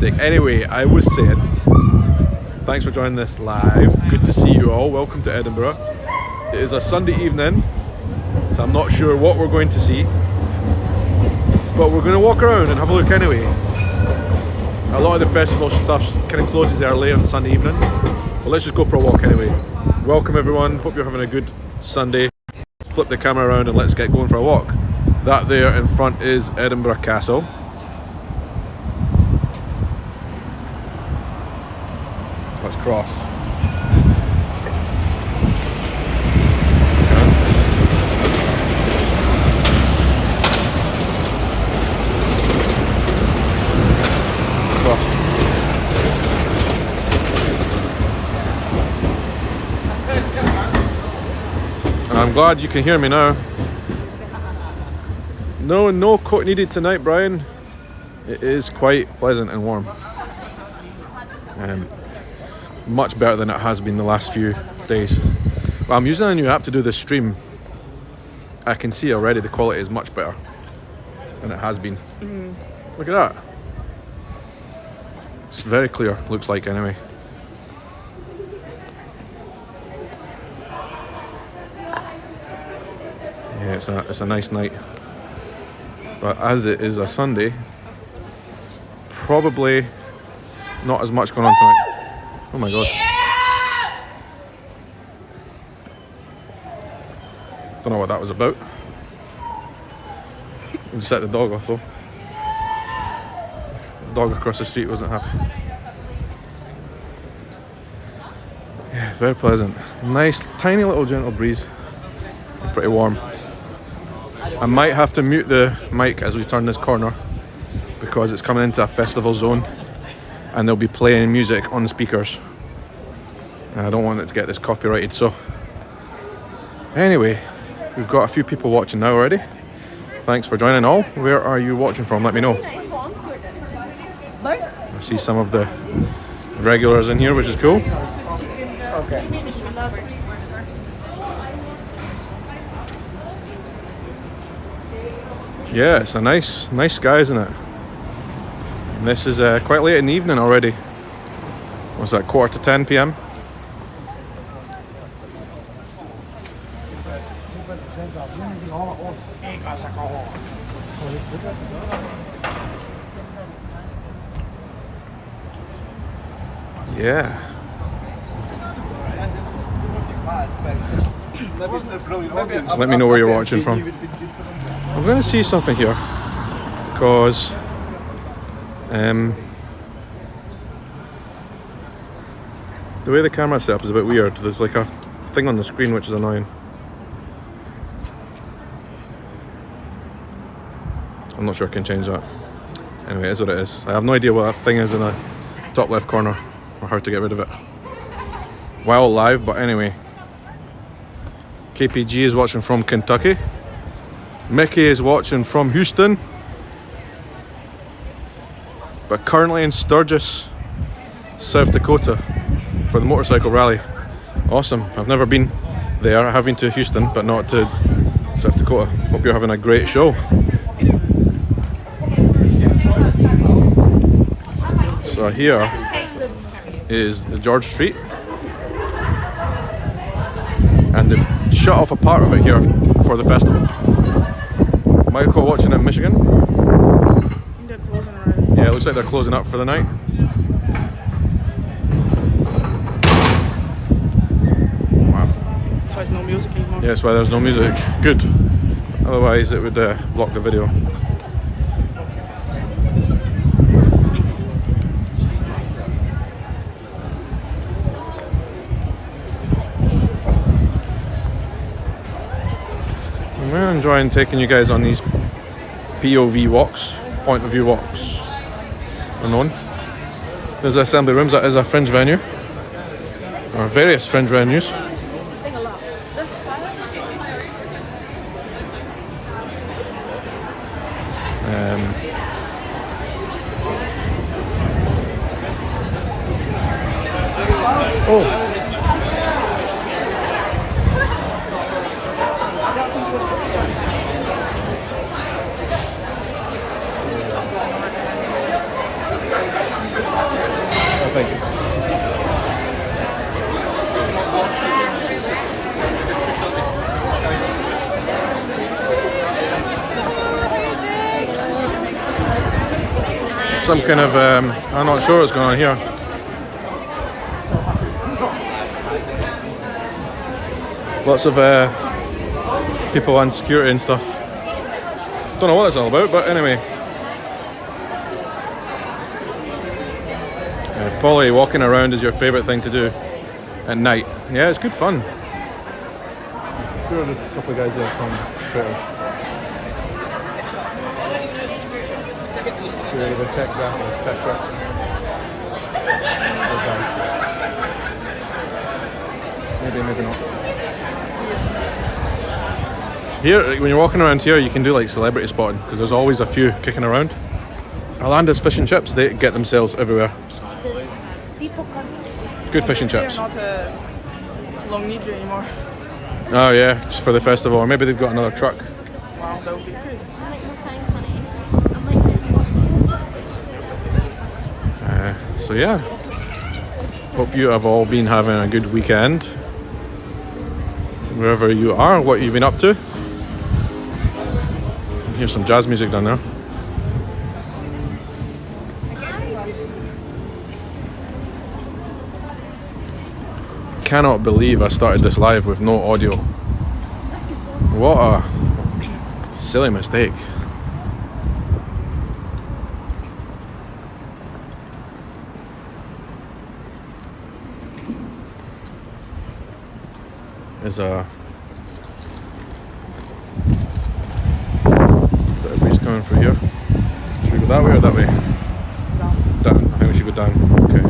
Anyway, I was saying, thanks for joining this live. Good to see you all. Welcome to Edinburgh. It is a Sunday evening, so I'm not sure what we're going to see, but we're going to walk around and have a look anyway. A lot of the festival stuff kind of closes early on Sunday evening, but let's just go for a walk anyway. Welcome everyone. Hope you're having a good Sunday. Flip the camera around and let's get going for a walk. That there in front is Edinburgh Castle. Let's cross. And I'm glad you can hear me now. No coat needed tonight, Brian. It is quite pleasant and warm. Much better than it has been the last few days. Well, I'm using a new app to do this stream. I can see already the quality is much better than it has been. Look at that. It's very clear, looks like anyway. Yeah, it's a nice night. But as it is a Sunday, probably not as much going on tonight. Oh my god. Don't know what that was about. We just set the dog off though. The dog across the street wasn't happy. Yeah, very pleasant. Nice, tiny little gentle breeze. Pretty warm. I might have to mute the mic as we turn this corner because it's coming into a festival zone and they'll be playing music on the speakers. I don't want it to get this copyrighted, so anyway, we've got a few people watching now already. Thanks for joining all. Where are you watching from? Let me know. I see some of the regulars in here, which is cool. Okay. Yeah, it's a nice sky, isn't it? And this is quite late in the evening already. What's that, 9:45 p.m? Yeah. So let me know where you're watching from. I'm going to see something here because the way the camera set up is a bit weird. There's like a thing on the screen which is annoying. I'm not sure I can change that. Anyway, it is what it is. I have no idea what that thing is in the top left corner or how to get rid of it while live, but anyway. KPG is watching from Kentucky. Mickey is watching from Houston, but currently in Sturgis, South Dakota for the motorcycle rally. Awesome. I've never been there. I have been to Houston, but not to South Dakota. Hope you're having a great show. So here is the George Street, and they've shut off a part of it here for the festival. Michael watching in Michigan. Yeah, it looks like they're closing up for the night. Wow. That's why there's no music anymore. Yeah, that's why there's no music. Good. Otherwise it would block the video. I'm enjoying taking you guys on these POV walks, point of view walks. Unknown. There's the assembly rooms. That is a fringe venue, or various fringe venues. Oh. think? Some kind of, I'm not sure what's going on here. Lots of people on security and stuff. Don't know what it's all about, but anyway. Polly, walking around is your favourite thing to do at night. Yeah, it's good fun. Sure, there's a couple of guys there from Twitter. Should we go check that picture? Maybe, maybe not. Here, when you're walking around here, you can do like celebrity spotting because there's always a few kicking around. Orlando's fish and chips, they get themselves everywhere. Good fish and chips. They're not Long Nidri anymore. Oh yeah, just for the festival, or maybe they've got another truck. Wow, that would be great. So yeah, hope you have all been having a good weekend. Wherever you are, what you've been up to. Here's some jazz music down there. Cannot believe I started this live with no audio. What a silly mistake. Is a breeze coming through here. Should we go that way or that way? Down. Down. I think we should go down. Okay.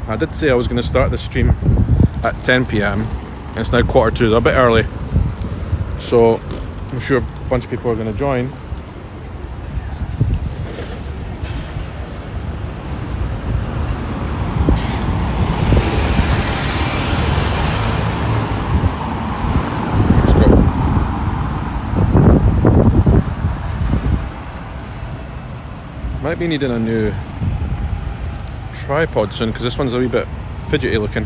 I did say I was going to start the stream at 10 PM and it's now 1:45, so a bit early. So I'm sure a bunch of people are going to join. Might be needing a new tripod soon because this one's a wee bit fidgety looking.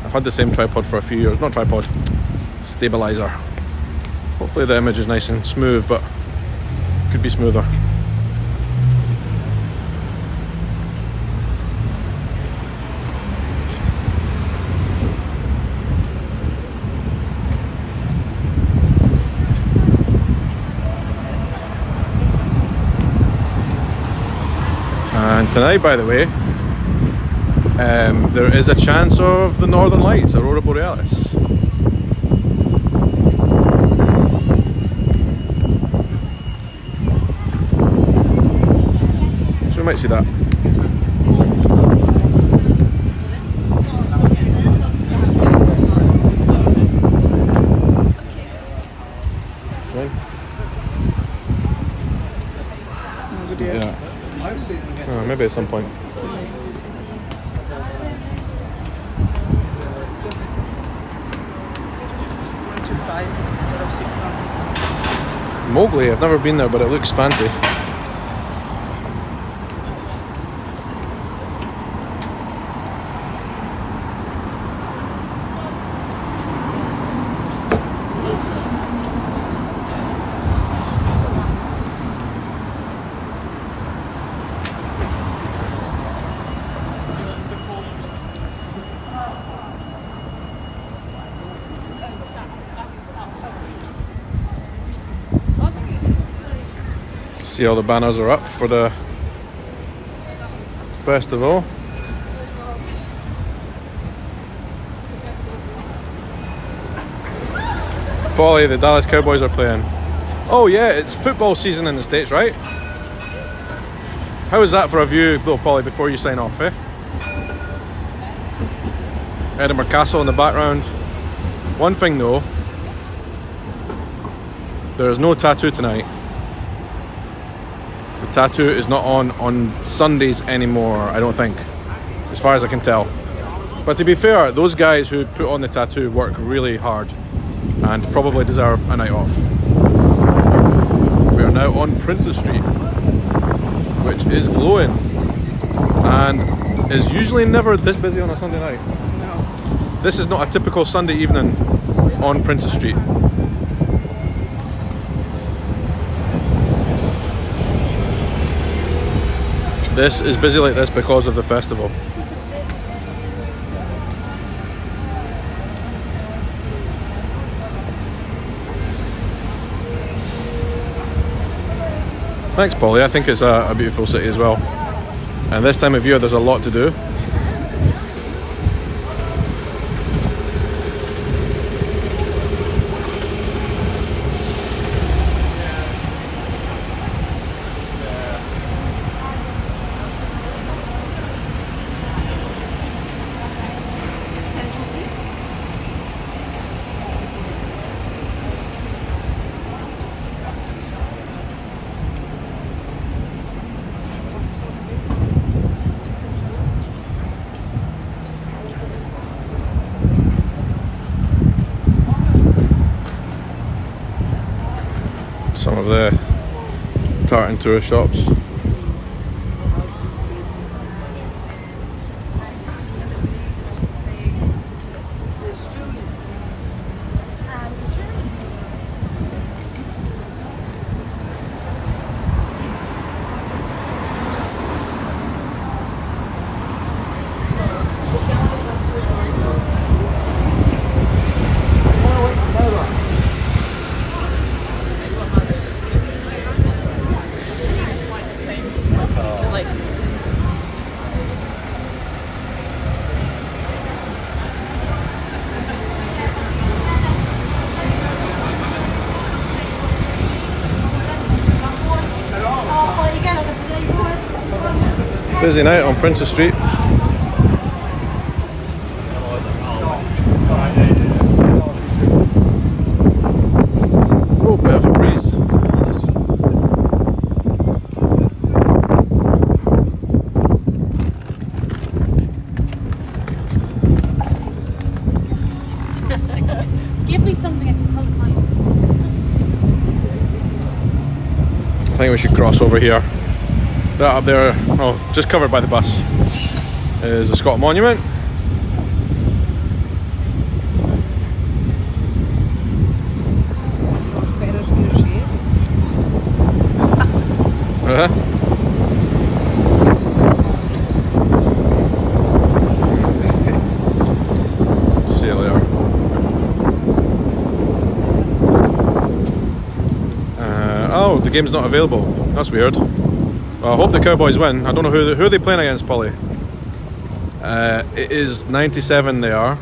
I've had the same tripod for a few years. Not tripod, stabilizer. Hopefully the image is nice and smooth, but could be smoother. And tonight, by the way, there is a chance of the Northern Lights, Aurora Borealis. So we might see that. Okay. No, good idea. Yeah. Maybe at some point. To 5 instead of 6 now. Mowgli, I've never been there, but it looks fancy. See all the banners are up for the festival. Polly, the Dallas Cowboys are playing. Oh yeah, it's football season in the States, right? How is that for a view, though, Polly, before you sign off, eh? Edinburgh Castle in the background. One thing though, there is no tattoo tonight. The tattoo is not on Sundays anymore, I don't think, as far as I can tell. But to be fair, those guys who put on the tattoo work really hard and probably deserve a night off. We are now out on Princess Street, which is glowing and is usually never this busy on a Sunday night. No. This is not a typical Sunday evening on Princess Street. This is busy like this because of the festival. Thanks, Polly. I think it's a beautiful city as well. And this time of year there's a lot to do. Some of the tartan tourist shops. Busy night on Princess Street. Oh, bit of a breeze. Give me something I can hold mine. I think we should cross over here. That up there, oh, just covered by the bus, is the Scott Monument. See you later. Oh, the game's not available. That's weird. Well, I hope the Cowboys win. I don't know who are they playing against, Polly. It is 97 they are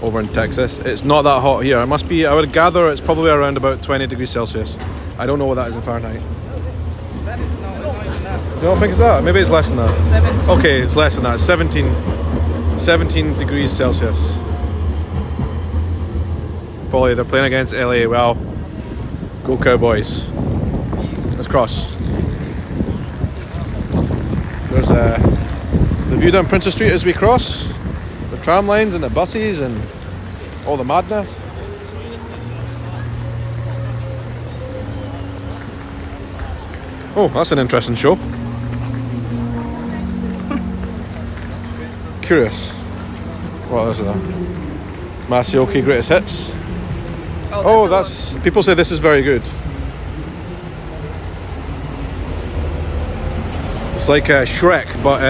over in Texas. It's not that hot here. It must be, I would gather it's probably around about 20 degrees Celsius. I don't know what that is in Fahrenheit. That is not more than that. You don't think it's that? Maybe it's less than that. 17. Okay, it's less than that. It's 17 degrees Celsius. Polly, they're playing against LA. Well, go Cowboys. Let's cross. There's the view down Princess Street as we cross. The tram lines and the buses and all the madness. Oh, that's an interesting show. Curious. What is that? Masioki Greatest Hits. Oh, that's... People say this is very good. It's like Shrek, but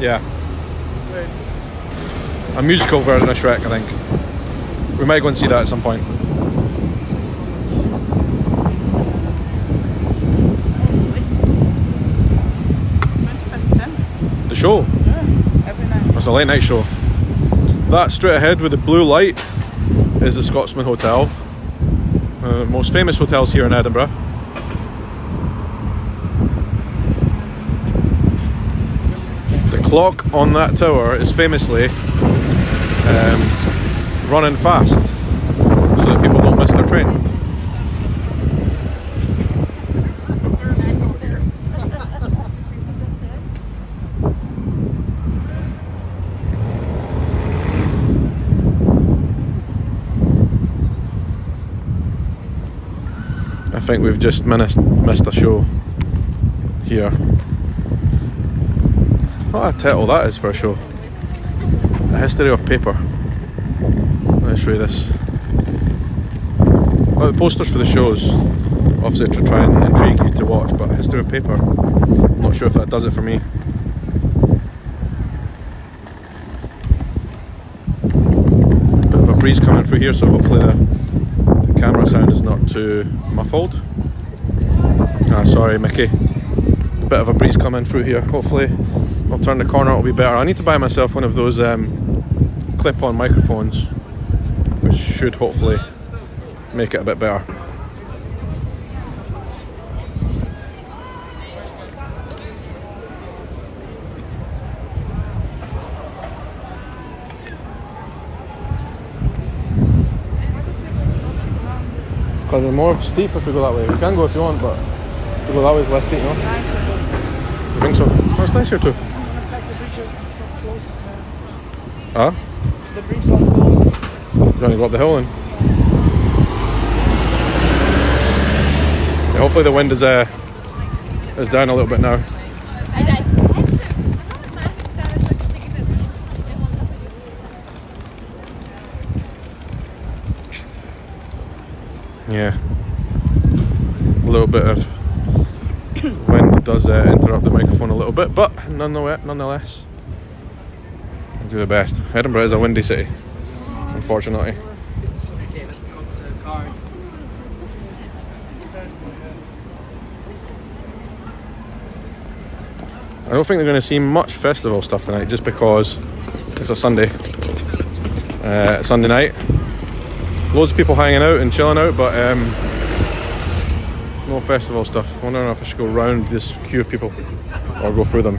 yeah, a musical version of Shrek. I think we might go and see that at some point. The show? Yeah, every night. It's a late night show. That straight ahead with the blue light is the Scotsman Hotel, most famous hotels here in Edinburgh. The clock on that tower is famously running fast so that people don't miss their train. I think we've just missed a show here. What a title that is for a show. A History of Paper. Let's show you this. Well, the posters for the shows, obviously to try and intrigue you to watch, but a History of Paper, not sure if that does it for me. Bit of a breeze coming through here, so hopefully the camera sound is not too muffled. Sorry Mickey. A bit of a breeze coming through here. Hopefully I'll turn the corner, it'll be better. I need to buy myself one of those clip-on microphones, which should hopefully make it a bit better. Because it's more steep if we go that way. We can go if you want, but if we go that way it's less steep, no? You think so? Oh, it's nice here too. Huh? The bridge was closed. Do you want to go up the hill then? Yeah, hopefully the wind is down a little bit now. Yeah, a little bit of wind does interrupt the microphone a little bit, but nonetheless, I'll do the best. Edinburgh is a windy city, unfortunately. I don't think they're going to see much festival stuff tonight, just because it's a Sunday night. Loads of people hanging out and chilling out, but no festival stuff. Wondering if I should go round this queue of people or go through them.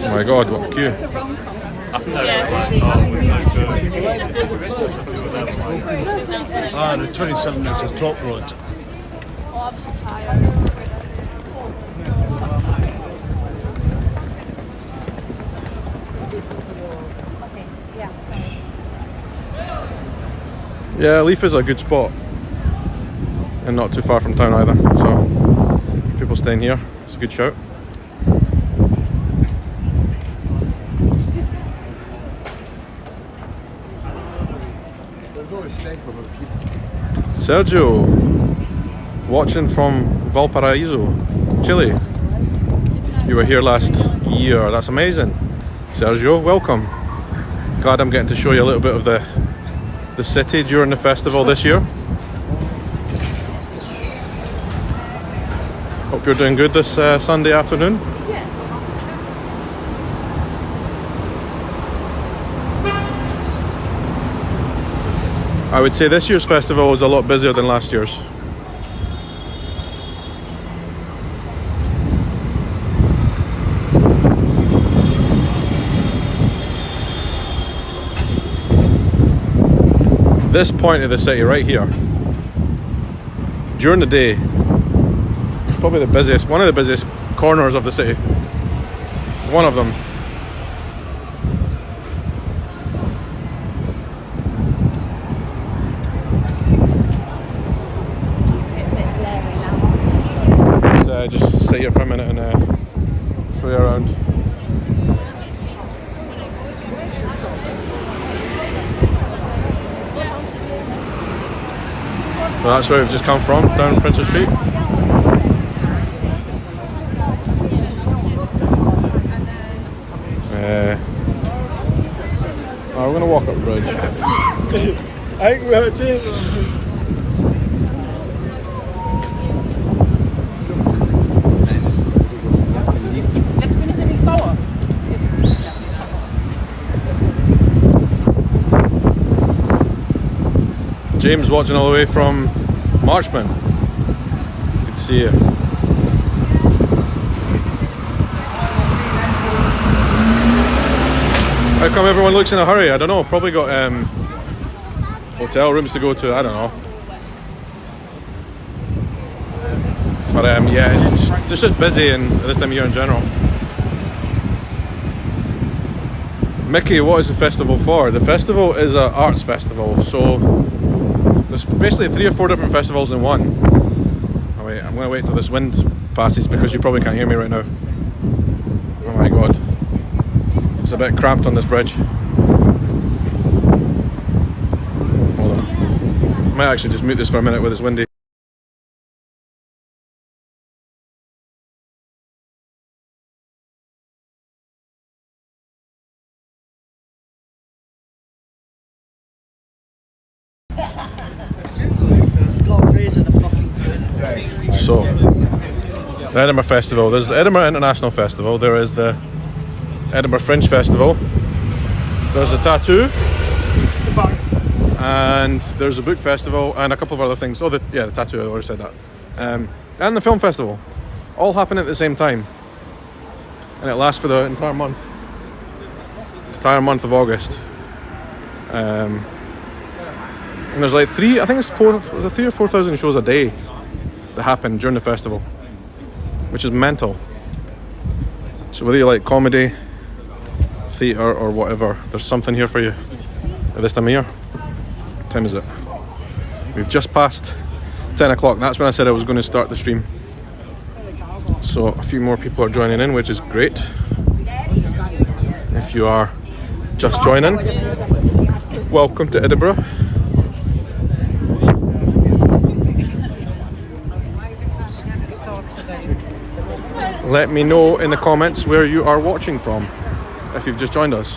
Oh my god, what a queue. The 27 minutes is top road. I'm so tired. Yeah, Leaf is a good spot and not too far from town either, so people staying here, it's a good shout. Sergio, watching from Valparaiso, Chile. You were here last year, that's amazing. Sergio, welcome. Glad I'm getting to show you a little bit of the city during the festival this year. Hope you're doing good this Sunday afternoon. Yeah. I would say this year's festival was a lot busier than last year's. This point of the city right here, during the day, it's probably one of the busiest corners of the city. One of them. Let's just sit here for a minute and show you around. So that's where we've just come from, down Princess Street. We're going to walk up the bridge. I think we have a change. James watching all the way from Marchman. Good to see you. How come everyone looks in a hurry? I don't know. Probably got hotel rooms to go to. I don't know. But yeah, it's just busy and this time of year in general. Mickey, what is the festival for? The festival is an arts festival, so there's basically 3 or 4 different festivals in one. Oh wait, I'm going to wait till this wind passes because you probably can't hear me right now. Oh my god. It's a bit cramped on this bridge. Hold on. I might actually just mute this for a minute with it's windy. So, the Edinburgh Festival. There's the Edinburgh International Festival. There is the Edinburgh Fringe Festival. There's a tattoo. And there's a book festival and a couple of other things. Oh, the tattoo, I already said that. And the film festival. All happen at the same time. And it lasts for the entire month. Entire month of August. And there's like 3 or 4,000 shows a day that happen during the festival, which is mental. So whether you like comedy, theatre or whatever, there's something here for you at this time of year. What time is it? We've just passed 10 o'clock. That's when I said I was going to start the stream. So a few more people are joining in, which is great. If you are just joining, welcome to Edinburgh. Let me know in the comments where you are watching from, if you've just joined us.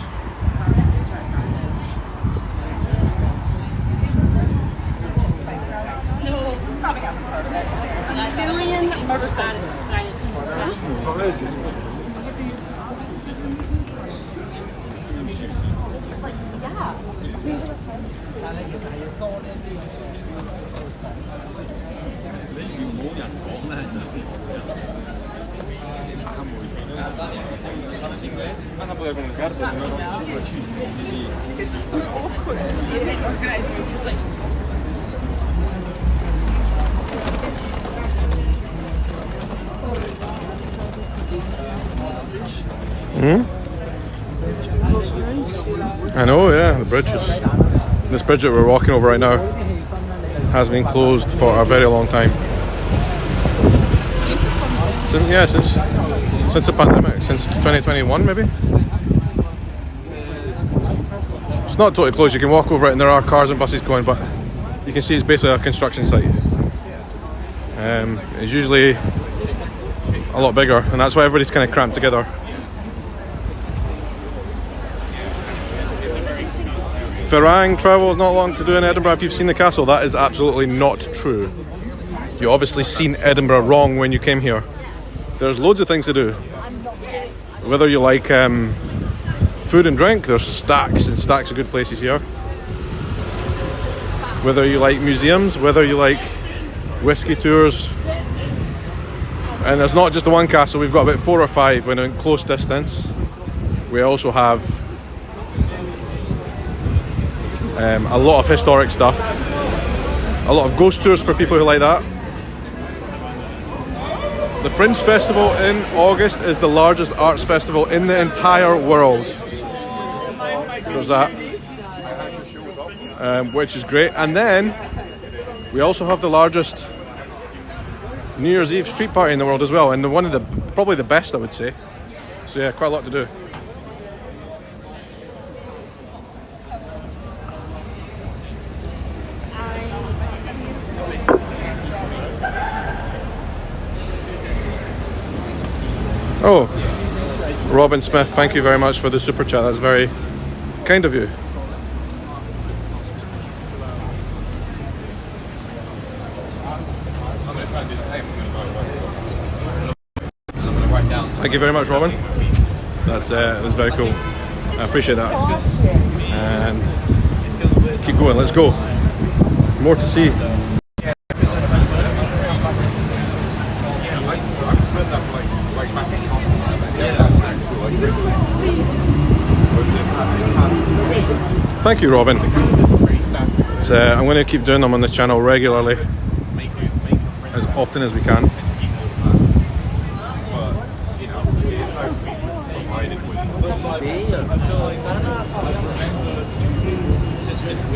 I know, yeah, the bridge is... This bridge that we're walking over right now has been closed for a very long time. Since the pandemic, since 2021 maybe? It's not totally closed, you can walk over it and there are cars and buses going, but you can see it's basically a construction site. It's usually a lot bigger and that's why everybody's kind of cramped together. Farang travels not long to do in Edinburgh. If you've seen the castle, that is absolutely not true. You obviously seen Edinburgh wrong when you came here. There's loads of things to do. Whether you like food and drink, there's stacks and stacks of good places here. Whether you like museums, whether you like whiskey tours. And there's not just the one castle, we've got about 4 or 5 within close distance. We also have a lot of historic stuff, a lot of ghost tours for people who like that. The Fringe Festival in August is the largest arts festival in the entire world. There's that, which is great. And then we also have the largest New Year's Eve street party in the world as well, and one of the probably the best, I would say. So yeah, quite a lot to do. Oh, Robin Smith, thank you very much for the super chat. That's very kind of you. Thank you very much, Robin. That's very cool. I appreciate that. And keep going. Let's go. More to see. Thank you, Robin. I'm going to keep doing them on this channel regularly, as often as we can.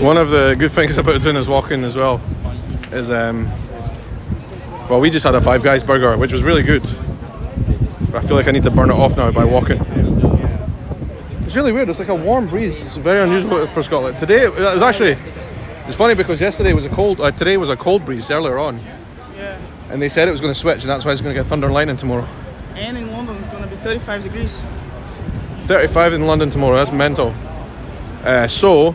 One of the good things about doing this walking as well is, well, we just had a Five Guys burger, which was really good. I feel like I need to burn it off now by walking. It's really weird. It's like a warm breeze. It's very unusual for Scotland. Today, it was actually, it's funny because yesterday was a cold, today was a cold breeze earlier on. Yeah. And they said it was going to switch, and that's why it's going to get thunder and lightning tomorrow. And in London, it's going to be 35 degrees. 35 in London tomorrow, that's mental. So,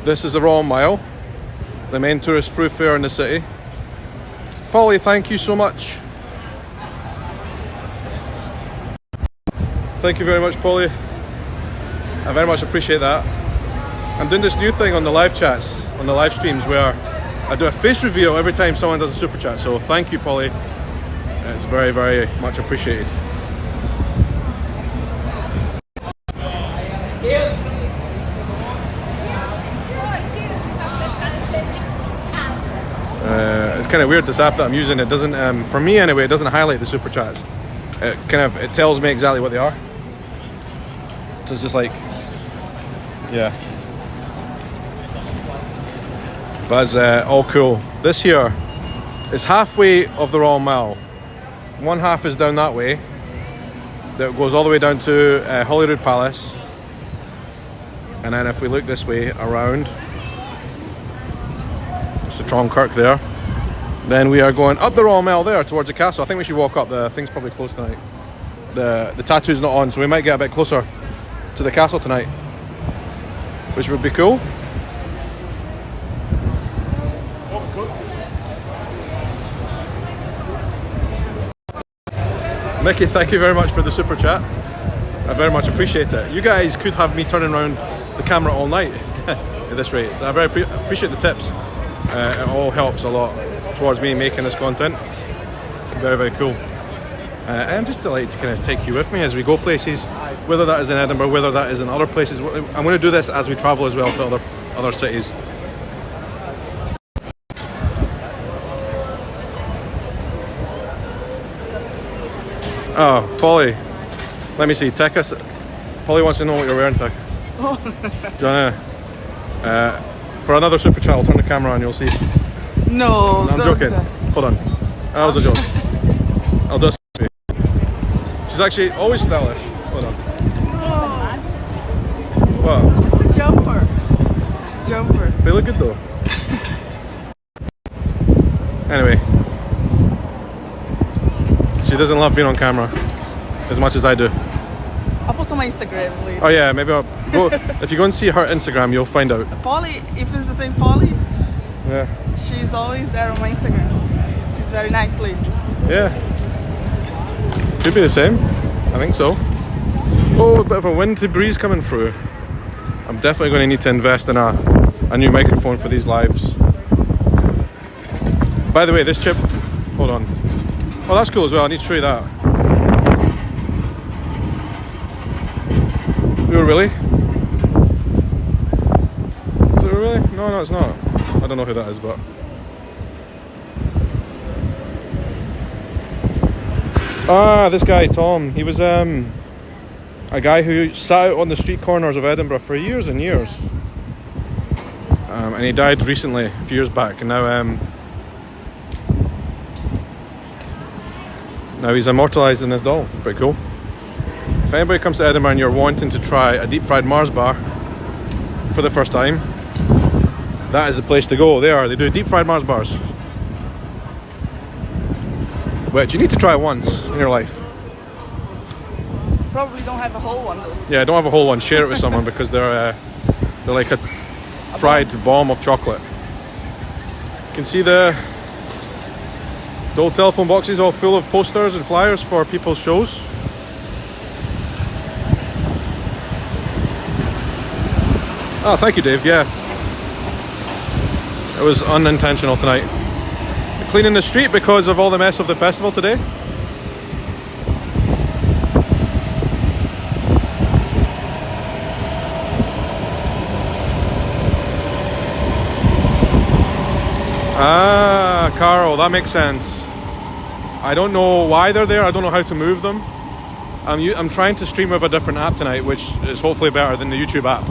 this is the Royal Mile, the main tourist thoroughfare in the city. Polly, thank you so much. Thank you very much, Polly. I very much appreciate that. I'm doing this new thing on the live chats, on the live streams, where I do a face reveal every time someone does a super chat. So thank you, Polly. It's very, very much appreciated. It's kind of weird, this app that I'm using. It doesn't, for me anyway, it doesn't highlight the super chats. It tells me exactly what they are. So it's just like, yeah. But it's all cool. This here is halfway of the Royal Mile. One half is down that way. That goes all the way down to Holyrood Palace. And then if we look this way around, it's the Tron Kirk there. Then we are going up the Royal Mile there towards the castle. I think we should walk up. The thing's probably closed tonight. The tattoo's not on, so we might get a bit closer to the castle tonight, which would be cool. Mickey, thank you very much for the super chat. I very much appreciate it. You guys could have me turning around the camera all night at this rate. So I very appreciate the tips. It all helps a lot towards me making this content. Very, very cool. I'm just delighted to kind of take you with me as we go places, whether that is in Edinburgh, whether that is in other places. I'm going to do this as we travel as well to other cities. Oh, Polly, let me see. Tech us. Polly wants to know what you're wearing, Tech. Oh. Do you want to? For another super chat, I'll turn the camera on. You'll see. No, I'm joking. Hold on. That was a joke. I'll do a selfie. She's actually always stylish. Hold on. Oh, What? it's a jumper. It's a jumper. They look good though. Anyway. She doesn't love being on camera as much as I do. I'll post on my Instagram later. Oh yeah, maybe I'll go. If you go and see her Instagram, you'll find out. Polly, if it's the same Polly, Yeah. she's always there on my Instagram. She's very nice lady. Yeah. Could be the same. I think so. Oh, a bit of a windy breeze coming through. I'm definitely going to need to invest in a new microphone for these lives. By the way, this chip. Hold on. Oh, that's cool as well. I need to show you that. Oh, really? Is it really? No, it's not. I don't know who that is, but. Ah, this guy, Tom. He was a guy who sat out on the street corners of Edinburgh for years and years. And he died recently, a few years back, and now he's immortalised in this doll. Pretty cool. If anybody comes to Edinburgh and you're wanting to try a deep fried Mars bar for the first time, that is the place to go. They do deep fried Mars bars, which you need to try once in your life. Probably don't have a whole one though. Yeah, don't have a whole one. Share it with someone because they're like a fried bomb of chocolate. You can see the old telephone boxes all full of posters and flyers for people's shows. Oh, thank you, Dave. Yeah, it was unintentional tonight. Cleaning the street because of all the mess of the festival today. Ah, Carl, that makes sense. I don't know why they're there. I don't know how to move them. I'm trying to stream with a different app tonight, which is hopefully better than the YouTube app.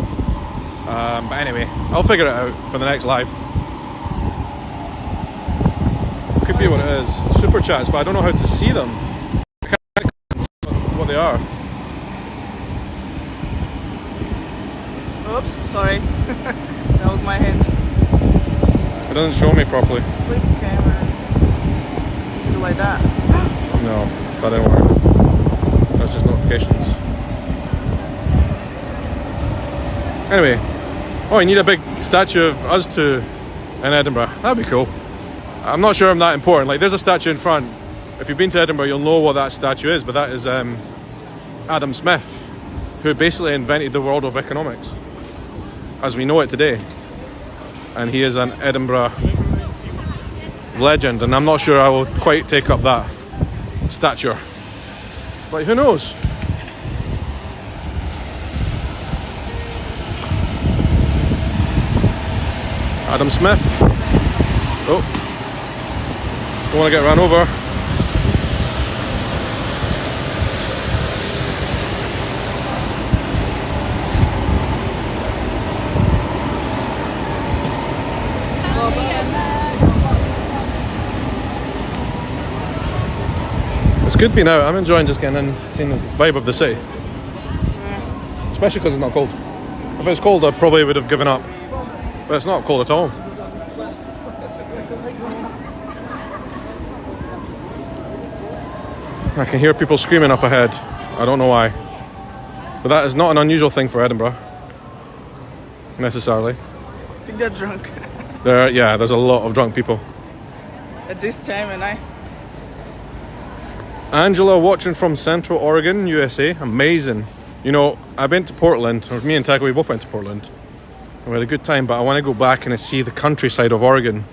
But anyway, I'll figure it out for the next live. Could be what it is. Super chats, but I don't know how to see them. I can't see what they are. Oops, sorry. That was my hand. It doesn't show me properly. Flip camera. Do like that. No, that didn't work. That's just notifications. Anyway, oh, you need a big statue of us two in Edinburgh. That'd be cool. I'm not sure I'm that important. Like, there's a statue in front. If you've been to Edinburgh, you'll know what that statue is, but that is Adam Smith, who basically invented the world of economics as we know it today. And he is an Edinburgh legend, and I'm not sure I will quite take up that stature. But who knows? Adam Smith. Oh, don't want to get run over. It's good being out. I'm enjoying just getting in, seeing this vibe of the city. Especially because it's not cold. If it was cold, I probably would have given up. But it's not cold at all. I can hear people screaming up ahead. I don't know why. But that is not an unusual thing for Edinburgh. Necessarily. I think they're drunk. There's a lot of drunk people. At this time of night. Angela watching from Central Oregon, USA. Amazing. You know, I've been to Portland. Or me and Taka, we both went to Portland. We had a good time, but I want to go back and see the countryside of Oregon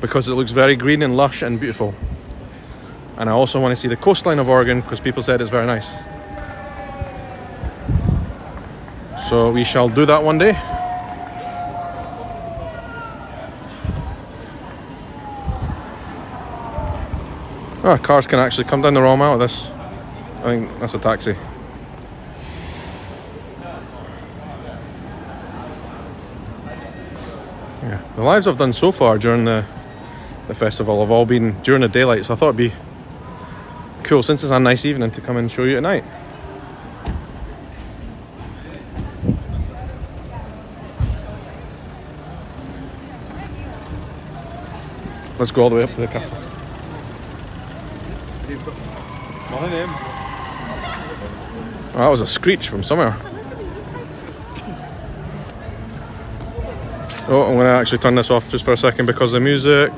because it looks very green and lush and beautiful. And I also want to see the coastline of Oregon because people said it's very nice. So we shall do that one day. Oh, cars can actually come down the wrong mile of this. I think that's a taxi. Yeah, the lives I've done so far during the festival have all been during the daylight, so I thought it'd be cool since it's a nice evening to come and show you at night. Let's go all the way up to the castle. Oh, that was a screech from somewhere. Oh, I'm going to actually turn this off just for a second because of the music.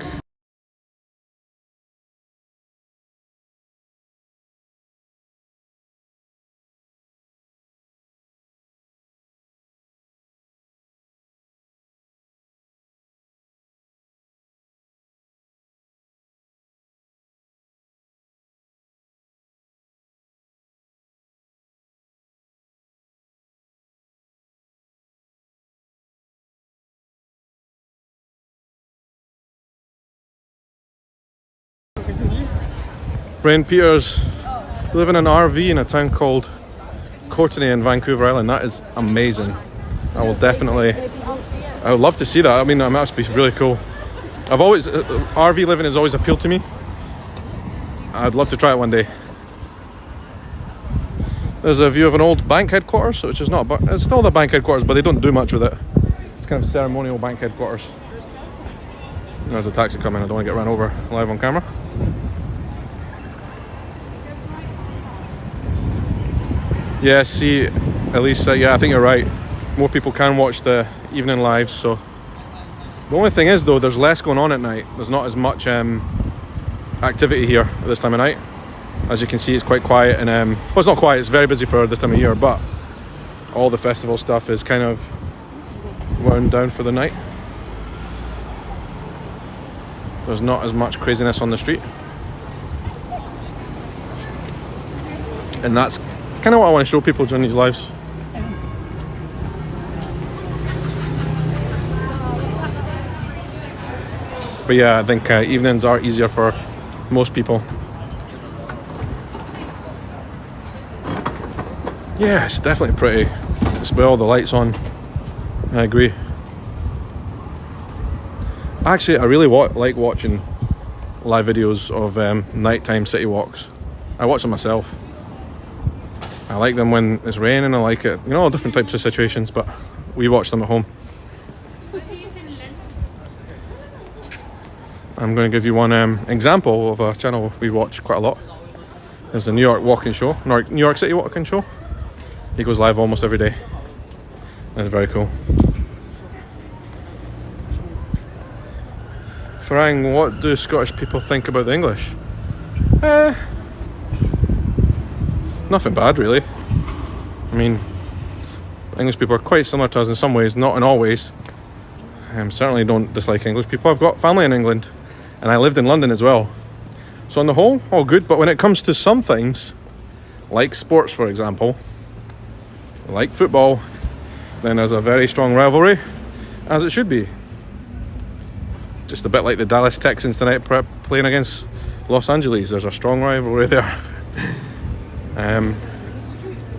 Brian Peters living in an RV in a town called Courtenay in Vancouver Island. That is amazing. I would love to see that. I mean, that must be really cool. I've always, RV living has always appealed to me. I'd love to try it one day. There's a view of an old bank headquarters, which is not, but it's still the bank headquarters, but they don't do much with it. It's kind of ceremonial bank headquarters. There's a taxi coming. I don't want to get run over live on camera. Yeah, see, Elisa, yeah, I think you're right. More people can watch the evening lives, so. The only thing is, though, there's less going on at night. There's not as much activity here at this time of night. As you can see, it's quite quiet, and well, it's not quiet, it's very busy for this time of year, but all the festival stuff is kind of wound down for the night. There's not as much craziness on the street. And that's kind of what I want to show people during these lives. But yeah, I think evenings are easier for most people. Yeah, it's definitely pretty. It's with all the lights on. I agree. Actually, I really like watching live videos of nighttime city walks. I watch them myself. I like them when it's raining. I like it, you know, all different types of situations, but we watch them at home. I'm going to give you one example of a channel we watch quite a lot. There's the New York Walking Show, New York City Walking Show. He goes live almost every day. That's very cool. Farang, what do Scottish people think about the English? Nothing bad, really. I mean, English people are quite similar to us in some ways, not in all ways. Certainly don't dislike English people. I've got family in England, and I lived in London as well. So on the whole, all good. But when it comes to some things, like sports, for example, like football, then there's a very strong rivalry, as it should be. Just a bit like the Dallas Texans tonight playing against Los Angeles. There's a strong rivalry there.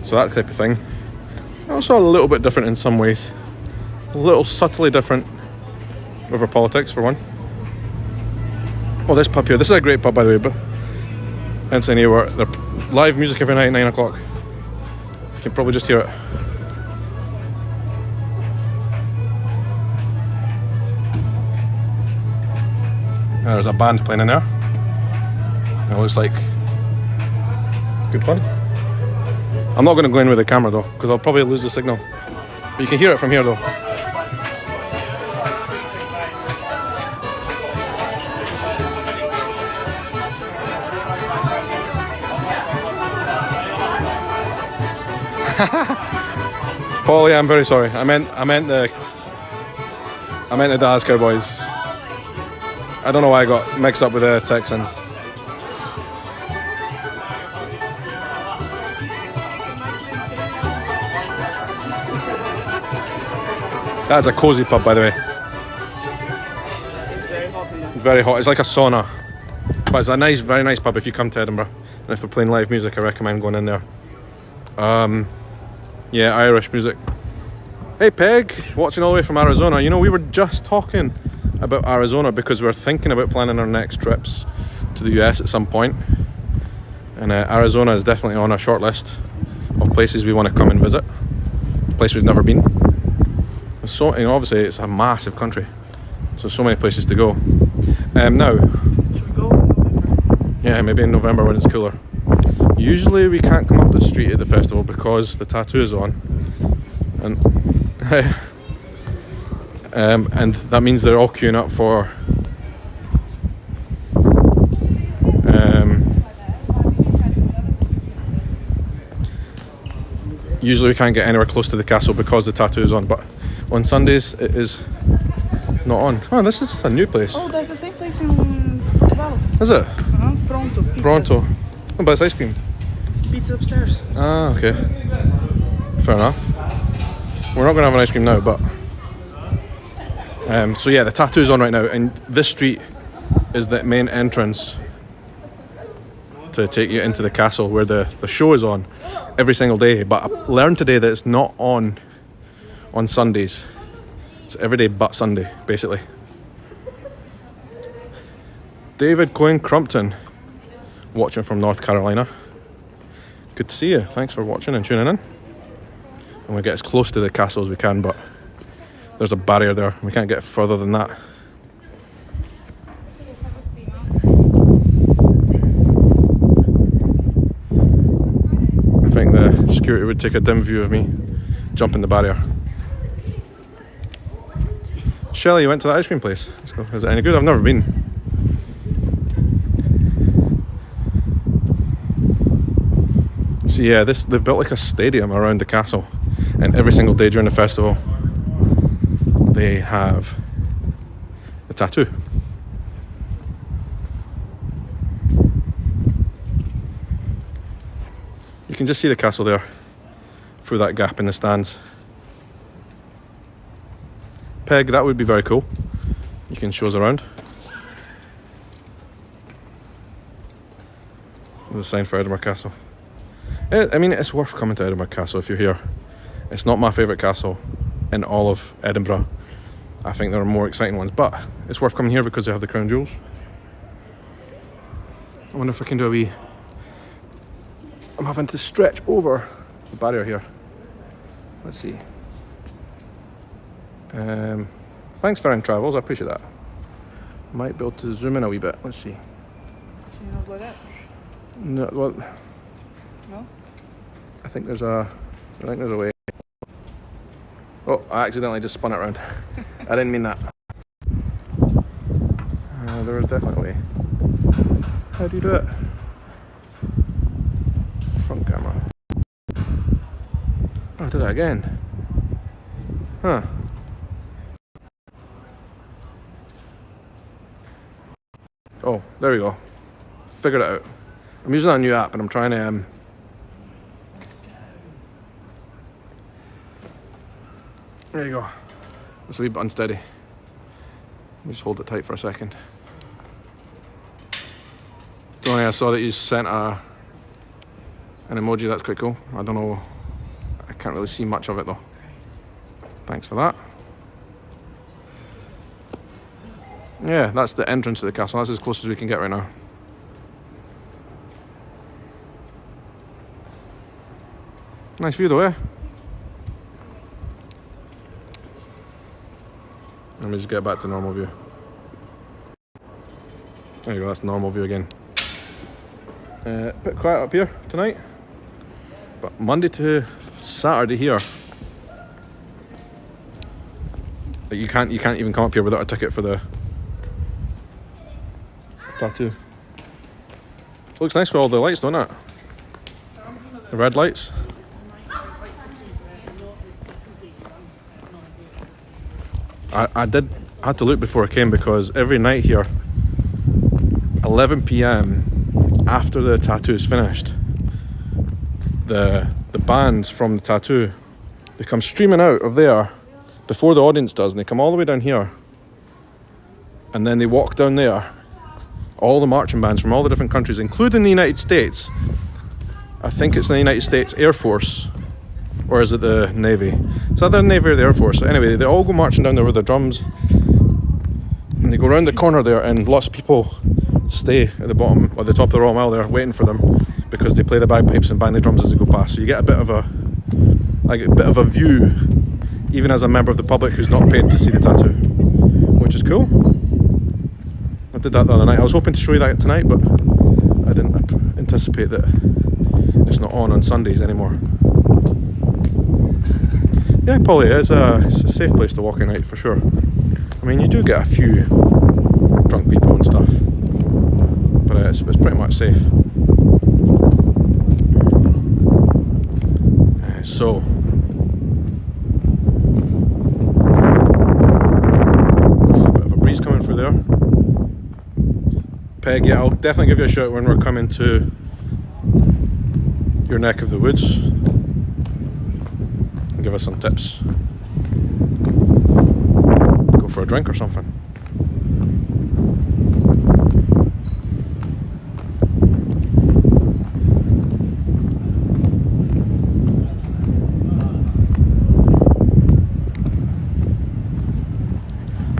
So that type of thing. Also a little bit different in some ways. A little subtly different with our politics, for one. Oh, this pub here. This is a great pub, by the way. But Ensign here, they're live music every night at 9 o'clock. You can probably just hear it. There's a band playing in there. It looks like good fun. I'm not going to go in with the camera though, because I'll probably lose the signal. But you can hear it from here though. Paul, yeah, I'm very sorry. I meant the Dallas Cowboys. I don't know why I got mixed up with the Texans. That's a cozy pub, by the way. It's very hot in there. Very hot. It's like a sauna. But it's a nice, very nice pub if you come to Edinburgh. And if they're playing live music, I recommend going in there. Yeah, Irish music. Hey Peg, watching all the way from Arizona. You know, we were just talking about Arizona because we're thinking about planning our next trips to the US at some point. And Arizona is definitely on our short list of places we want to come and visit. A place we've never been. So, you know, obviously it's a massive country, so many places to go. Now, Should we go in November? yeah, maybe in November when it's cooler. Usually we can't come up the street at the festival because the tattoo is on, and that means they're all queuing up for usually we can't get anywhere close to the castle because the tattoo is on, but on Sundays it is not on. Oh, this is a new place. Oh, that's the same place in Portugal. Is it? Pronto. Pizza. Pronto. Oh, but it's ice cream. Pizza upstairs. Ah, okay. Fair enough. We're not going to have an ice cream now, but so yeah, the tattoo's on right now, and this street is the main entrance to take you into the castle where the show is on every single day. But I learned today that it's not on Sundays. It's every day but Sunday, basically. David Cohen Crumpton, watching from North Carolina. Good to see you. Thanks for watching and tuning in. I'm going to get as close to the castle as we can, but there's a barrier there. We can't get further than that. I think the security would take a dim view of me jumping the barrier. Shelley, you went to the ice cream place. Let's go. Is it any good? I've never been. So yeah, they've built like a stadium around the castle, and every single day during the festival they have the tattoo. You can just see the castle there through that gap in the stands. Peg, that would be very cool. You can show us around. There's a sign for Edinburgh Castle. I mean, it's worth coming to Edinburgh Castle if you're here. It's not my favourite castle in all of Edinburgh. I think there are more exciting ones, but it's worth coming here because they have the crown jewels. I wonder if I can do a wee... I'm having to stretch over the barrier here. Let's see. Thanks for in travels, I appreciate that. Might be able to zoom in a wee bit. Let's see. Can you not go that? No, well, No? I think there's a way. Oh, I accidentally just spun it around. I didn't mean that. There is definitely a way. How do you do it? Front camera. Oh, I did it again. Huh. Oh, there we go. Figured it out. I'm using a new app and I'm trying to there you go. It's a wee bit unsteady. Let me just hold it tight for a second. Tony, I saw that you sent an emoji. That's quite cool. I don't know. I can't really see much of it though. Thanks for that. Yeah, that's the entrance to the castle. That's as close as we can get right now. Nice view though, eh? Let me just get back to normal view. There you go, that's normal view again. A bit quiet up here tonight. But Monday to Saturday here. You can't even come up here without a ticket for the tattoo. Looks nice with all the lights, don't it? The red lights. I had to look before I came because every night here, 11 p.m. after the tattoo is finished, the bands from the tattoo, they come streaming out of there before the audience does, and they come all the way down here, and then they walk down there. All the marching bands from all the different countries, including the United States. I think it's the United States Air Force, or is it the Navy? It's either the Navy or the Air Force. Anyway, they all go marching down there with their drums, and they go around the corner there, and lots of people stay at the bottom or the top of the Royal Mile there, waiting for them because they play the bagpipes and bang the drums as they go past. So you get a bit of a view, even as a member of the public who's not paid to see the tattoo, which is cool. I did that the other night. I was hoping to show you that tonight, but I didn't anticipate that it's not on Sundays anymore. Yeah, Polly, it's a safe place to walk at night for sure. I mean, you do get a few drunk people and stuff, but it's pretty much safe. So, a bit of a breeze coming through there. Peg, yeah, I'll definitely give you a shout when we're coming to your neck of the woods and give us some tips. Go for a drink or something.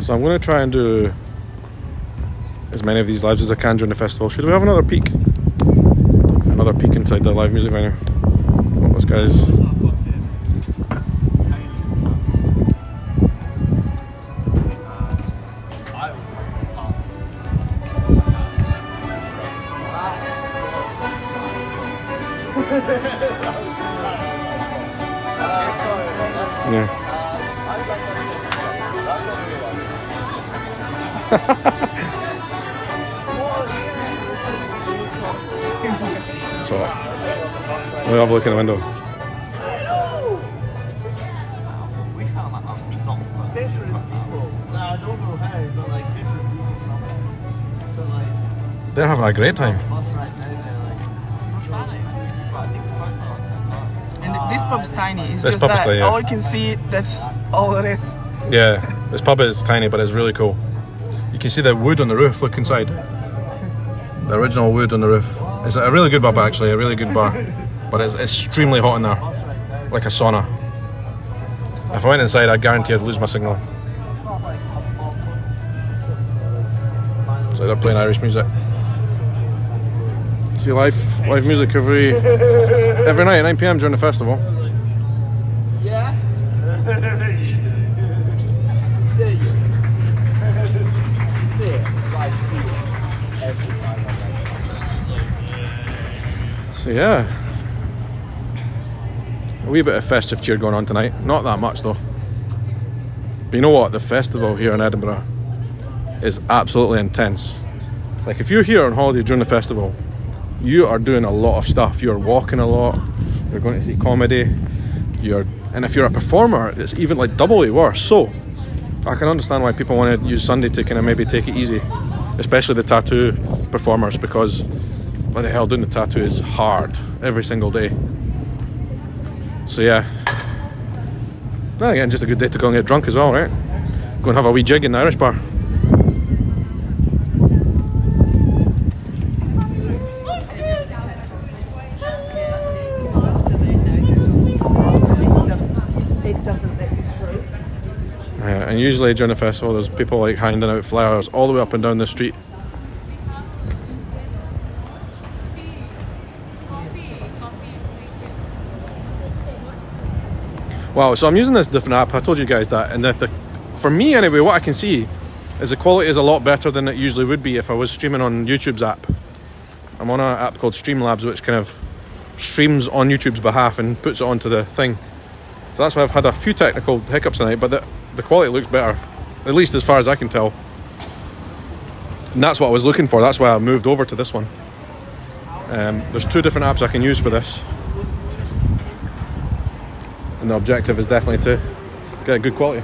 So I'm going to try and do as many of these lives as I can during the festival. Should we have another peek? Another peek inside the live music venue. Oh, this guy's... Yeah. So, we'll have a look in the window. We found that out not Different people. Nah, I don't know how, but like different people somewhere. So like They're having a great time. bus right now they're like I think we both found at the same time. and this pub's tiny. It's This just pub's that tiny, yeah. all you can see, that's all it is. Yeah, this pub is tiny, but it's really cool. You can see the wood on the roof. Look inside. The original wood on the roof. It's a really good pub, actually. A really good bar. but it's extremely hot in there, like a sauna. If I went inside, I guarantee I'd lose my signal. So they're playing Irish music. See live music every night at 9 PM during the festival. Yeah. So yeah, a wee bit of festive cheer going on tonight. Not that much though. But you know what? The festival here in Edinburgh is absolutely intense. Like if you're here on holiday during the festival, you are doing a lot of stuff. You're walking a lot. You're going to see comedy. And if you're a performer, it's even like doubly worse. So I can understand why people want to use Sunday to kind of maybe take it easy, especially the tattoo performers, because bloody hell, doing the tattoo is hard every single day. So yeah, well, again, just a good day to go and get drunk as well, right? Go and have a wee jig in the Irish bar. And usually during the festival there's people like handing out flyers all the way up and down the street. Wow, so I'm using this different app. I told you guys that, and for me anyway, what I can see is the quality is a lot better than it usually would be if I was streaming on YouTube's app. I'm on an app called Streamlabs, which kind of streams on YouTube's behalf and puts it onto the thing. So that's why I've had a few technical hiccups tonight, but the quality looks better, at least as far as I can tell. And that's what I was looking for. That's why I moved over to this one. There's two different apps I can use for this. And the objective is definitely to get good quality.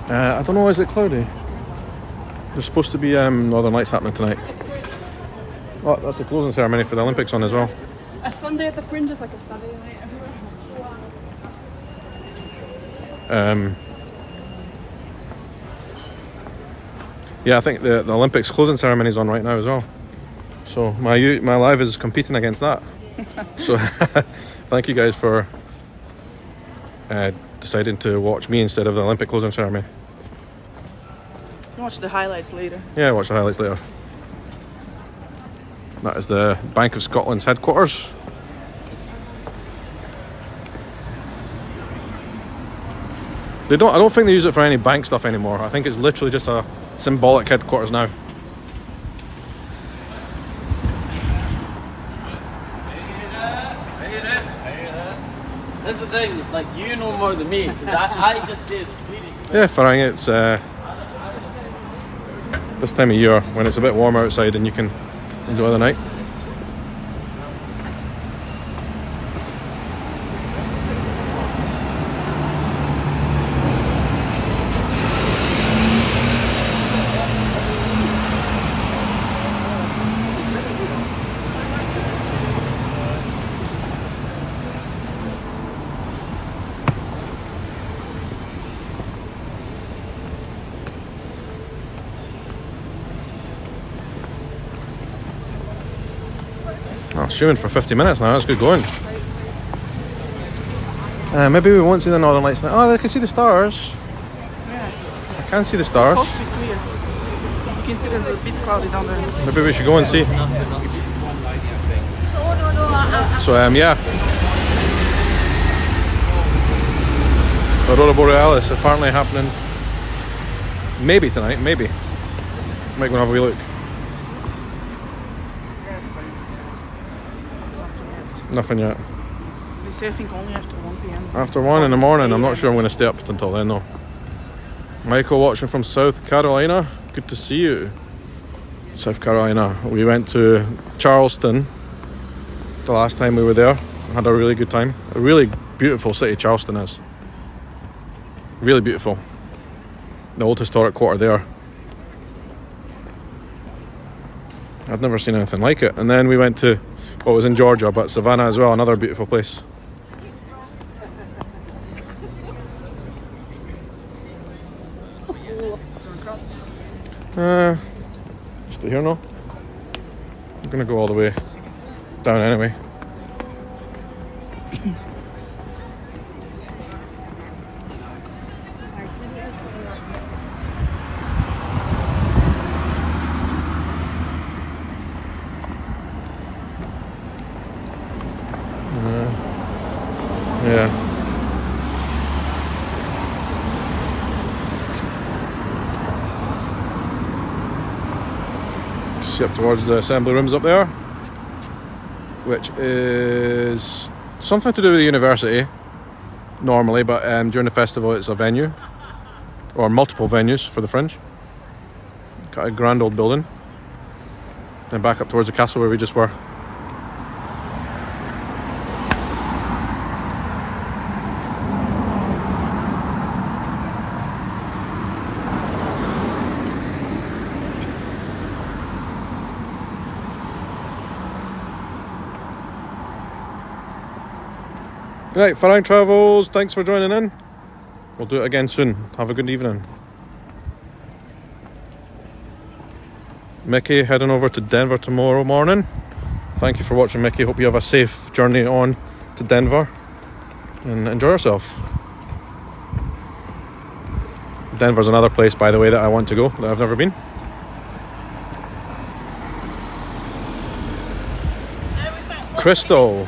I don't know, is it cloudy? There's supposed to be Northern Lights happening tonight. Oh, that's the closing ceremony for the Olympics on as well. A Sunday at the Fringe is like a Saturday night everywhere. Yeah, I think the Olympics closing ceremony is on right now as well. So my live is competing against that. So thank you guys for deciding to watch me instead of the Olympic closing ceremony. Watch the highlights later. Yeah, watch the highlights later. That is the Bank of Scotland's headquarters. I don't think they use it for any bank stuff anymore. I think it's literally just a symbolic headquarters now. That's the thing, like you know more than me, because I just say it's Swedish. Yeah, Farang, it's this time of year when it's a bit warmer outside and you can enjoy the night. Oh, streaming for 50 minutes now, that's good going. Maybe we won't see the Northern Lights now. Oh, I can see the stars. Yeah. I can see the stars. It's supposed to be clear. You can see there's a bit cloudy down there. Maybe we should go and see. So yeah. Aurora Borealis apparently happening maybe tonight, maybe. Might go and have a wee look. Nothing yet. They say I think only after 1 PM. After 1 in the morning, I'm not sure I'm going to stay up until then though. Michael watching from South Carolina, good to see you. South Carolina. We went to Charleston the last time we were there. Had a really good time. A really beautiful city Charleston is. Really beautiful. The old historic quarter there. I'd never seen anything like it. And then we went to what was in Georgia, but Savannah as well, another beautiful place. Just here now. I'm gonna go all the way down anyway. Yeah. See up towards the assembly rooms up there, which is something to do with the university normally, but during the festival it's a venue, or multiple venues for the Fringe. Got a grand old building. Then back up towards the castle where we just were. Right, Farang Travels, thanks for joining in. We'll do it again soon. Have a good evening. Mickey heading over to Denver tomorrow morning. Thank you for watching, Mickey. Hope you have a safe journey on to Denver and enjoy yourself. Denver's another place, by the way, that I want to go, that I've never been. Crystal.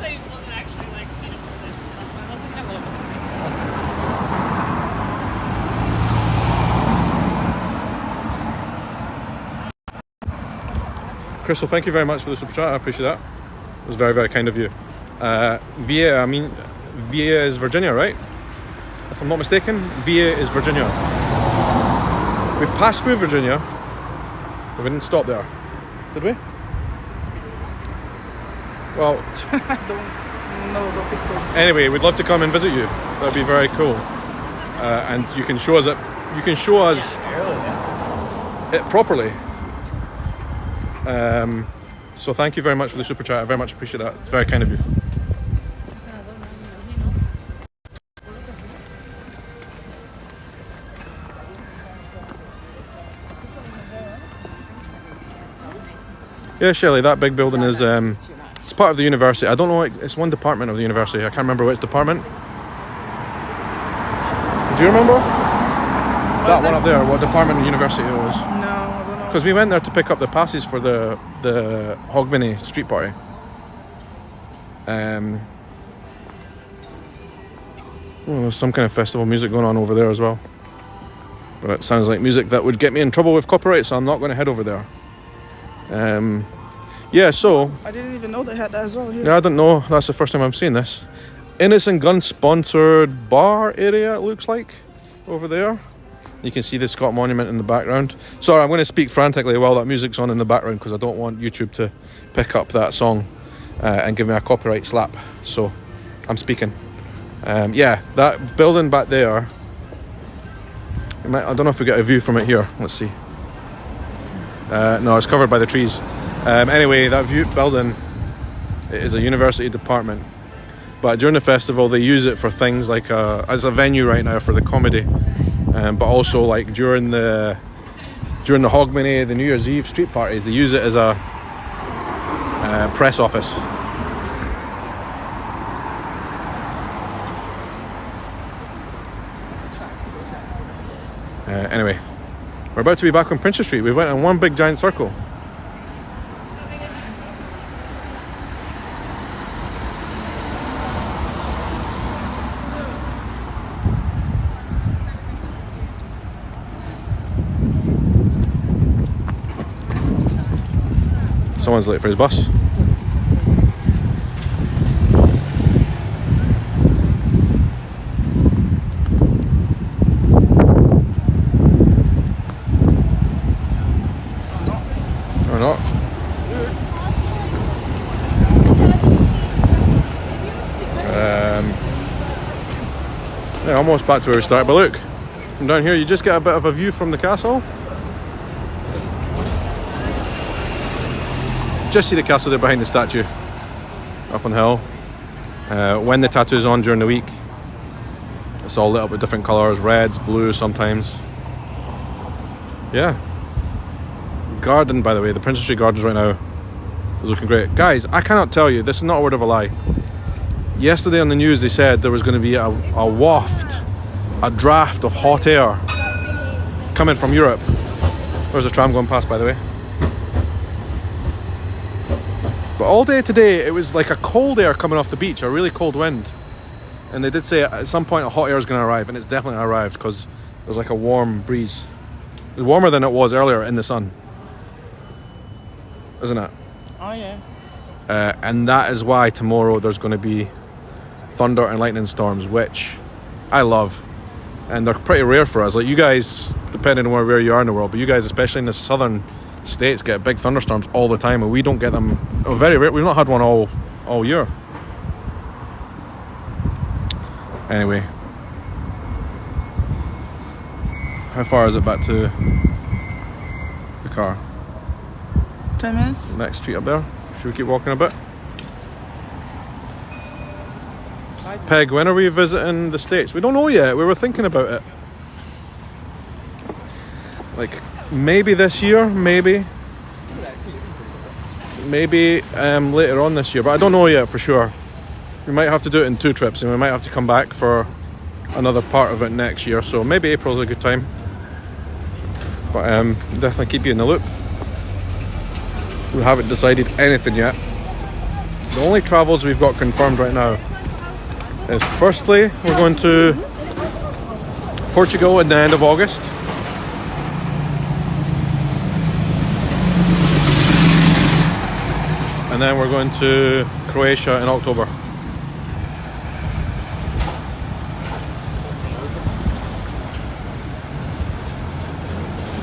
Crystal, thank you very much for the super chat. I appreciate that. It was very, very kind of you. Via is Virginia, right? If I'm not mistaken, Via is Virginia. We passed through Virginia, but we didn't stop there, did we? Well, don't think so. anyway, we'd love to come and visit you. That'd be very cool. And you can show us it. You can show us it properly. So thank you very much for the super chat. I very much appreciate that. It's very kind of you. Yeah, Shelley, that big building is it's part of the university. I don't know, it's one department of the university. I can't remember which department. Do you remember? That one up there, what department of the university it was? Because we went there to pick up the passes for the Hogmanay street party. There's some kind of festival music going on over there as well. But it sounds like music that would get me in trouble with copyright, so I'm not going to head over there. Yeah, so... I didn't even know they had that as well here. Yeah, I didn't know. That's the first time I'm seeing this. Innocent Gun sponsored bar area, it looks like, over there. You can see the Scott Monument in the background. Sorry, I'm going to speak frantically while that music's on in the background because I don't want YouTube to pick up that song and give me a copyright slap. So I'm speaking. Yeah, that building back there. I don't know if we get a view from it here. Let's see. No, it's covered by the trees. Anyway, that building is a university department. But during the festival, they use it for things like as a venue right now for the comedy. But also like during the Hogmanay, the New Year's Eve street parties, they use it as a press office. Anyway, we're about to be back on Princess Street. We went in one big giant circle. Someone's late for his bus. Or not. Yeah, almost back to where we started, but look, from down here you just get a bit of a view from the castle. Just see the castle there behind the statue up on the hill. When the tattoo's on during the week, it's all lit up with different colours, reds, blue sometimes. Yeah, garden, by the way, the Princess Street Gardens right now is looking great. Guys, I cannot tell you, this is not a word of a lie. Yesterday on the news they said there was going to be a waft, a draft of hot air coming from Europe. There's a tram going past, by the way. But all day today it was like a cold air coming off the beach, a really cold wind. And they did say at some point a hot air is going to arrive, and it's definitely arrived because there's like a warm breeze. It's warmer than it was earlier in the sun, isn't it? Oh yeah. And that is why tomorrow there's going to be thunder and lightning storms, which I love. And they're pretty rare for us. Like you guys, depending on where you are in the world, but you guys, especially in the southern states, get big thunderstorms all the time, and we don't get them. Very rare. We've not had one all year. Anyway, how far is it back to the car? 10 minutes. Next street up there. Should we keep walking a bit? Peg, when are we visiting the States? We don't know yet. We were thinking about it. Like maybe this year, maybe later on this year, but I don't know yet for sure. We might have to do it in 2 trips, and we might have to come back for another part of it next year, so maybe April's a good time. But definitely keep you in the loop. We haven't decided anything yet. The only travels we've got confirmed right now is, firstly, we're going to Portugal at the end of August. And then we're going to Croatia in October.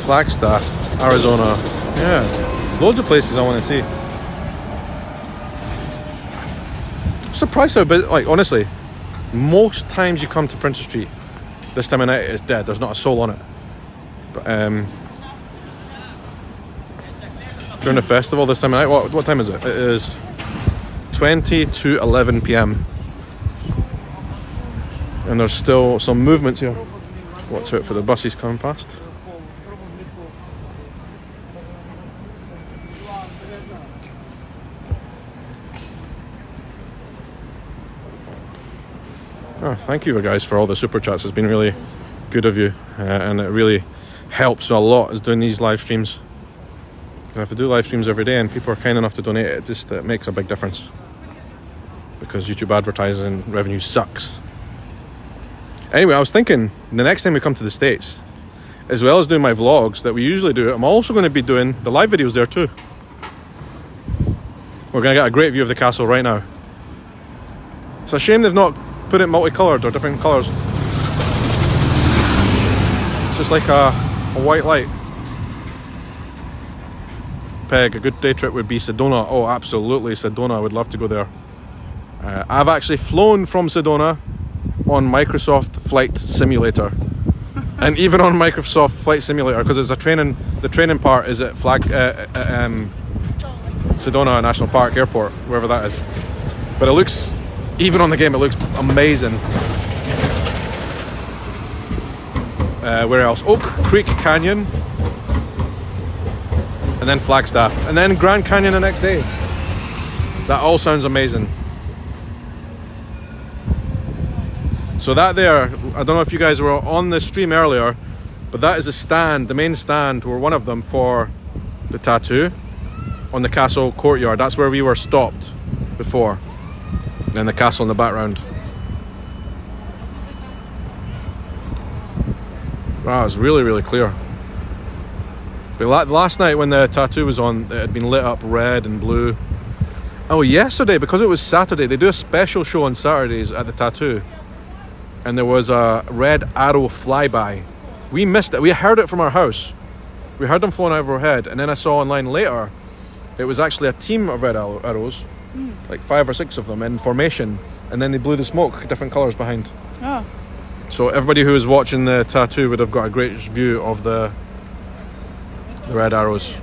Flagstaff, Arizona. Yeah, loads of places I want to see. I'm surprised how busy, like honestly, most times you come to Princess Street, this time of night it's dead, there's not a soul on it. But during the festival this time of night, what time is it? It is 20 to 11 p.m. And there's still some movements here. Watch out for the buses coming past. Oh, thank you guys for all the super chats. It's been really good of you, and it really helps a lot is doing these live streams. And if I do live streams every day and people are kind enough to donate, it makes a big difference, because YouTube advertising revenue sucks. Anyway, I was thinking the next time we come to the States, as well as doing my vlogs that we usually do, I'm also going to be doing the live videos there too. We're going to get a great view of the castle right now. It's a shame they've not put it multicoloured or different colours. It's just like a white light. Peg, a good day trip would be Sedona. Oh, absolutely, Sedona. I would love to go there. I've actually flown from Sedona on Microsoft Flight Simulator. And even on Microsoft Flight Simulator, because it's the training part is at Sedona National Park Airport, wherever that is. But it looks, even on the game, it looks amazing. Where else? Oak Creek Canyon. And then Flagstaff. And then Grand Canyon the next day. That all sounds amazing. So that there, I don't know if you guys were on the stream earlier, but that is a stand, the main stand, or one of them, for the tattoo on the castle courtyard. That's where we were stopped before. And the castle in the background. Wow, it's really, really clear. But last night when the tattoo was on, it had been lit up red and blue. Oh, yesterday, because it was Saturday, they do a special show on Saturdays at the tattoo. And there was a red arrow flyby. We missed it. We heard it from our house. We heard them flying over our head. And then I saw online later, it was actually a team of red arrows. Like 5 or 6 of them in formation. And then they blew the smoke, different colours behind. Oh. So everybody who was watching the tattoo would have got a great view of the red arrows.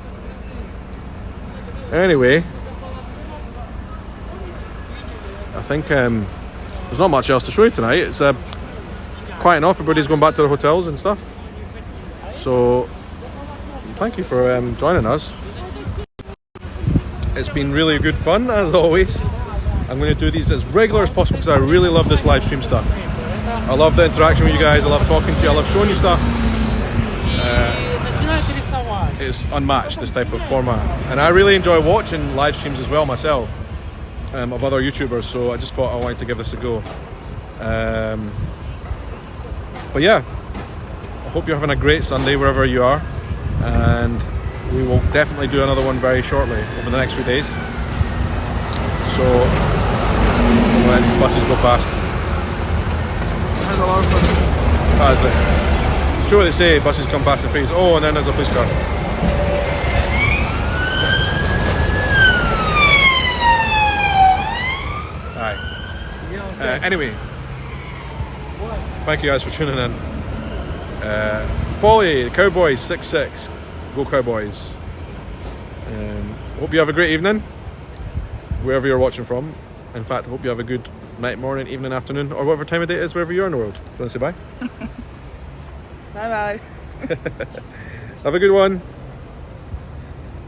Anyway, I think there's not much else to show you tonight. It's quiet enough. Everybody's going back to their hotels and stuff. So thank you for joining us. It's been really good fun as always. I'm going to do these as regular as possible because I really love this live stream stuff. I love the interaction with you guys. I love talking to you. I love showing you stuff. It's unmatched, this type of format, and I really enjoy watching live streams as well myself, of other YouTubers, so I just thought I wanted to give this a go. But yeah, I hope you're having a great Sunday wherever you are, and we will definitely do another one very shortly over the next few days. So we'll let these buses go past. There's a lot of fun. It's true what they say, buses come past in threes. Oh, and then there's a police car. Anyway, thank you guys for tuning in. Polly, the Cowboys 6-6. Go Cowboys. Hope you have a great evening, wherever you're watching from. In fact, I hope you have a good night, morning, evening, afternoon, or whatever time of day it is, wherever you are in the world. Do you want to say bye? Bye bye. Have a good one.